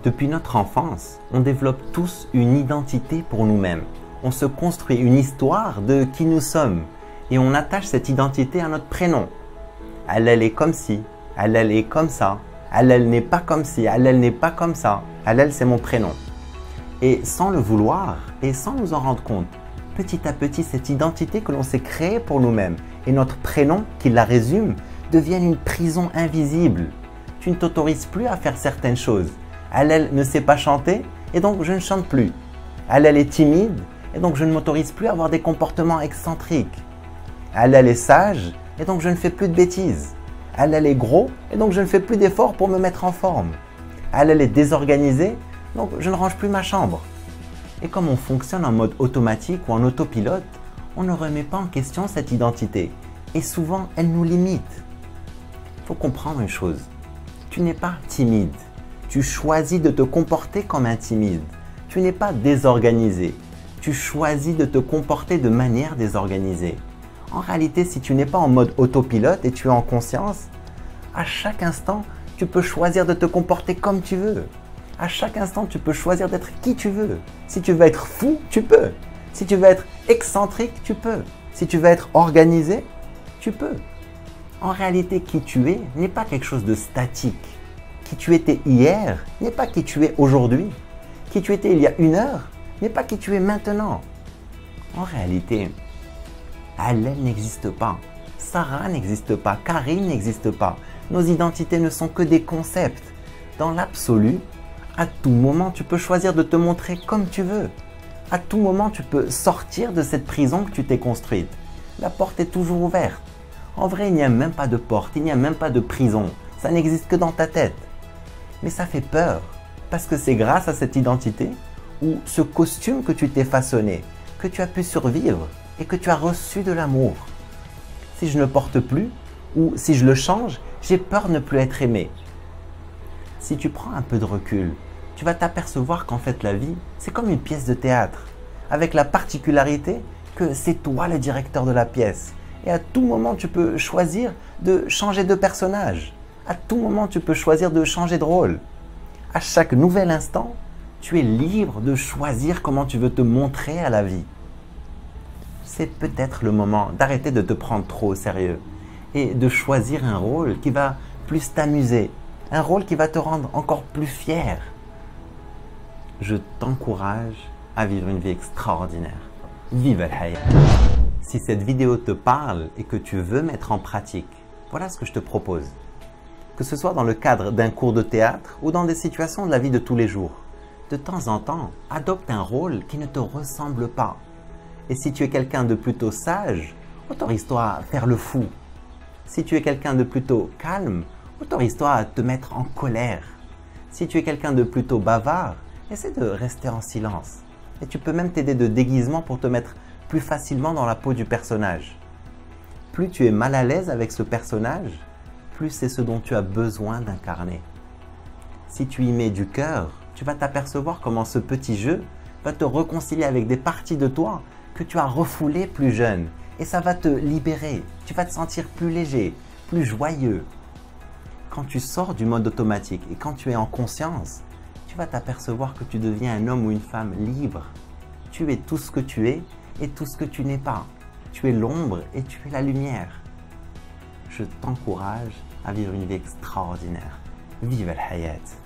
Depuis notre enfance, on développe tous une identité pour nous-mêmes. On se construit une histoire de qui nous sommes et on attache cette identité à notre prénom. Elle est comme ci, elle est comme ça, elle n'est pas comme ci, elle n'est pas comme ça. Elle c'est mon prénom. Et sans le vouloir et sans nous en rendre compte, petit à petit, cette identité que l'on s'est créée pour nous-mêmes et notre prénom qui la résume deviennent une prison invisible. Tu ne t'autorises plus à faire certaines choses. Elle ne sait pas chanter et donc je ne chante plus. Elle est timide et donc je ne m'autorise plus à avoir des comportements excentriques. Elle est sage et donc je ne fais plus de bêtises. Elle est gros et donc je ne fais plus d'efforts pour me mettre en forme. Elle est désorganisée, donc je ne range plus ma chambre. Et comme on fonctionne en mode automatique ou en autopilote, on ne remet pas en question cette identité. Et souvent, elle nous limite. Il faut comprendre une chose. Tu n'es pas timide. Tu choisis de te comporter comme un timide. Tu n'es pas désorganisé. Tu choisis de te comporter de manière désorganisée. En réalité, si tu n'es pas en mode autopilote et tu es en conscience, à chaque instant, tu peux choisir de te comporter comme tu veux. À chaque instant, tu peux choisir d'être qui tu veux. Si tu veux être fou, tu peux. Si tu veux être excentrique, tu peux. Si tu veux être organisé, tu peux. En réalité, qui tu es n'est pas quelque chose de statique. Qui tu étais hier n'est pas qui tu es aujourd'hui. Qui tu étais il y a 1 heure n'est pas qui tu es maintenant. En réalité, Alel n'existe pas. Sarah n'existe pas. Karine n'existe pas. Nos identités ne sont que des concepts. Dans l'absolu, à tout moment, tu peux choisir de te montrer comme tu veux. À tout moment, tu peux sortir de cette prison que tu t'es construite. La porte est toujours ouverte. En vrai, il n'y a même pas de porte, il n'y a même pas de prison. Ça n'existe que dans ta tête. Mais ça fait peur, parce que c'est grâce à cette identité ou ce costume que tu t'es façonné, que tu as pu survivre et que tu as reçu de l'amour. Si je ne porte plus ou si je le change, j'ai peur de ne plus être aimé. Si tu prends un peu de recul, tu vas t'apercevoir qu'en fait la vie, c'est comme une pièce de théâtre, avec la particularité que c'est toi le directeur de la pièce. Et à tout moment, tu peux choisir de changer de personnage. À tout moment, tu peux choisir de changer de rôle. À chaque nouvel instant, tu es libre de choisir comment tu veux te montrer à la vie. C'est peut-être le moment d'arrêter de te prendre trop au sérieux et de choisir un rôle qui va plus t'amuser, un rôle qui va te rendre encore plus fier. Je t'encourage à vivre une vie extraordinaire. Vive al-Hayat! Si cette vidéo te parle et que tu veux mettre en pratique, voilà ce que je te propose. Que ce soit dans le cadre d'un cours de théâtre ou dans des situations de la vie de tous les jours, de temps en temps, adopte un rôle qui ne te ressemble pas. Et si tu es quelqu'un de plutôt sage, autorise-toi à faire le fou. Si tu es quelqu'un de plutôt calme, autorise-toi à te mettre en colère. Si tu es quelqu'un de plutôt bavard, essaie de rester en silence. Et tu peux même t'aider de déguisement pour te mettre plus facilement dans la peau du personnage. Plus tu es mal à l'aise avec ce personnage, plus c'est ce dont tu as besoin d'incarner. Si tu y mets du cœur, tu vas t'apercevoir comment ce petit jeu va te réconcilier avec des parties de toi que tu as refoulées plus jeune. Et ça va te libérer. Tu vas te sentir plus léger, plus joyeux. Quand tu sors du mode automatique et quand tu es en conscience, tu vas t'apercevoir que tu deviens un homme ou une femme libre. Tu es tout ce que tu es et tout ce que tu n'es pas. Tu es l'ombre et tu es la lumière. Je t'encourage à vivre une vie extraordinaire. Vive al-Hayat!